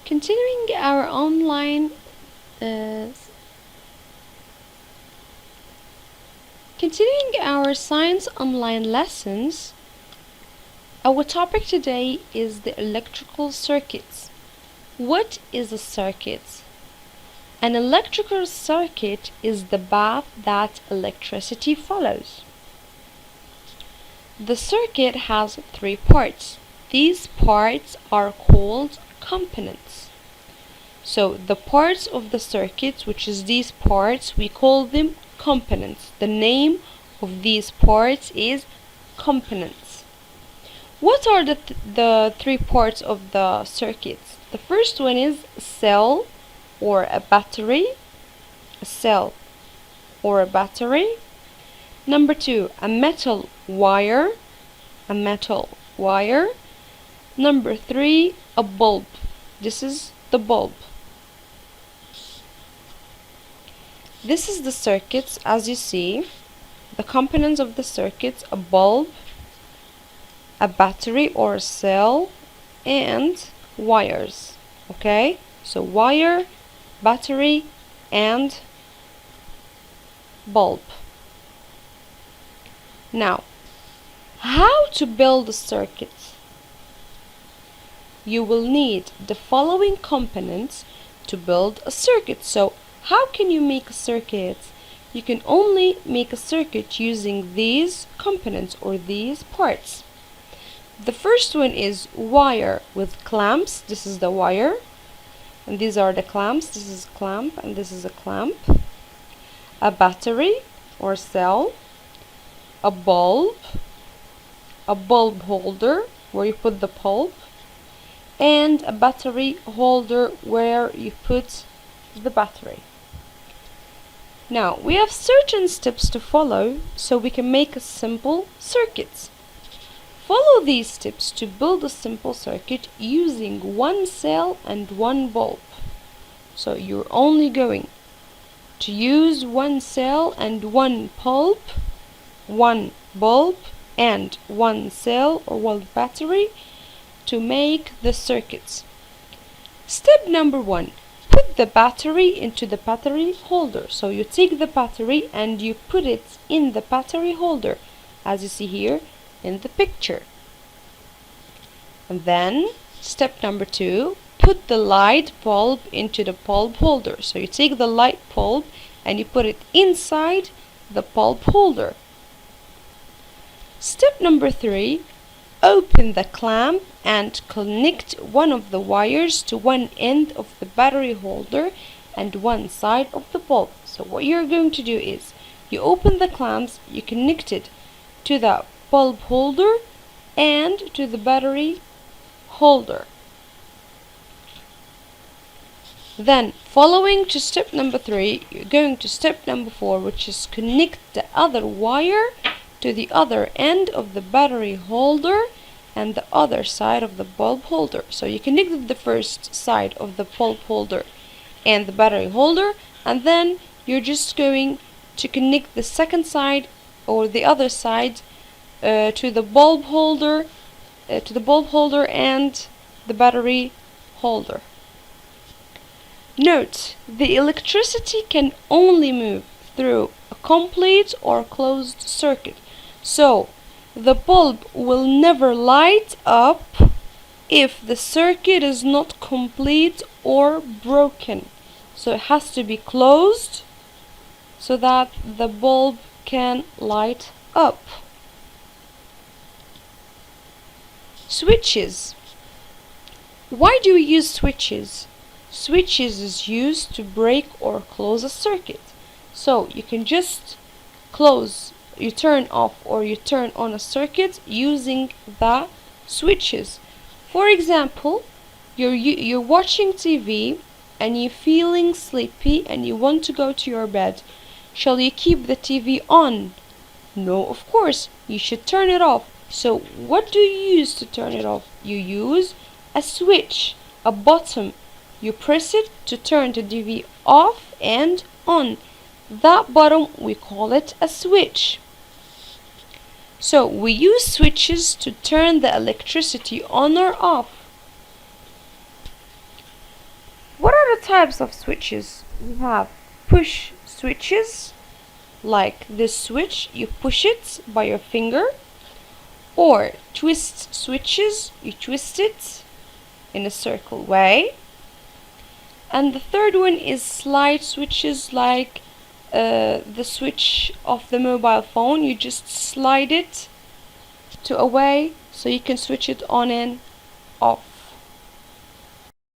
Continuing our online uh, continuing our science online lessons, our topic today is the electrical circuits. What is a circuit? An electrical circuit is the path that electricity follows. The circuit has three parts. These parts are called components. So the parts of the circuit, which is these parts, we call them components. The name of these parts is components. What are the three parts of the circuits? The first one is a cell or a battery. A cell or a battery. Number two, a metal wire. A metal wire. Number three, a bulb. This is the bulb. This is the circuits as you see. The components of the circuits: a bulb, a battery or a cell, and wires. Okay, so wire, battery, and bulb. Now, how to build a circuit? You will need the following components to build a circuit. So how can you make a circuit? You can only make a circuit using these components or these parts. The first one is wire with clamps. This is the wire, and these are the clamps. This is a clamp, and this is a clamp. A battery or cell, a bulb holder where you put the bulb, and a battery holder where you put the battery. Now, we have certain steps to follow so we can make a simple circuit. Follow these steps to build a simple circuit using one cell and one bulb. So you're only going to use one cell and one bulb, and one cell or one battery to make the circuits. Step number one, put the battery into the battery holder. So you take the battery and you put it in the battery holder, as you see here in the picture. And then step number two, put the light bulb into the bulb holder. So you take the light bulb and you put it inside the bulb holder. Step number three, open the clamp and connect one of the wires to one end of the battery holder and one side of the bulb. So what you're going to do is you open the clamps, you connect it to the bulb holder and to the battery holder. Then following to step number three, you're going to step number four, which is connect the other wire to the other end of the battery holder and the other side of the bulb holder. So you connected the first side of the bulb holder and the battery holder, and then you're just going to connect the second side or the other side to the bulb holder and the battery holder. Note, the electricity can only move through a complete or closed circuit. So the bulb will never light up if the circuit is not complete or broken. So it has to be closed so that the bulb can light up. Switches. Why do we use switches? Switches is used to break or close a circuit. So you can just you turn off or you turn on a circuit using the switches. For example, you're watching TV and you're feeling sleepy and you want to go to your bed. Shall you keep the TV on? No, of course, you should turn it off. So what do you use to turn it off? You use a switch, a button. You press it to turn the TV off and on. That button, we call it a switch. So we use switches to turn the electricity on or off. types of switches. We have push switches, like this switch, you push it by your finger, or twist switches, you twist it in a circle way. And the third one is slide switches, like the switch of the mobile phone. You just slide it to a way so you can switch it on and off.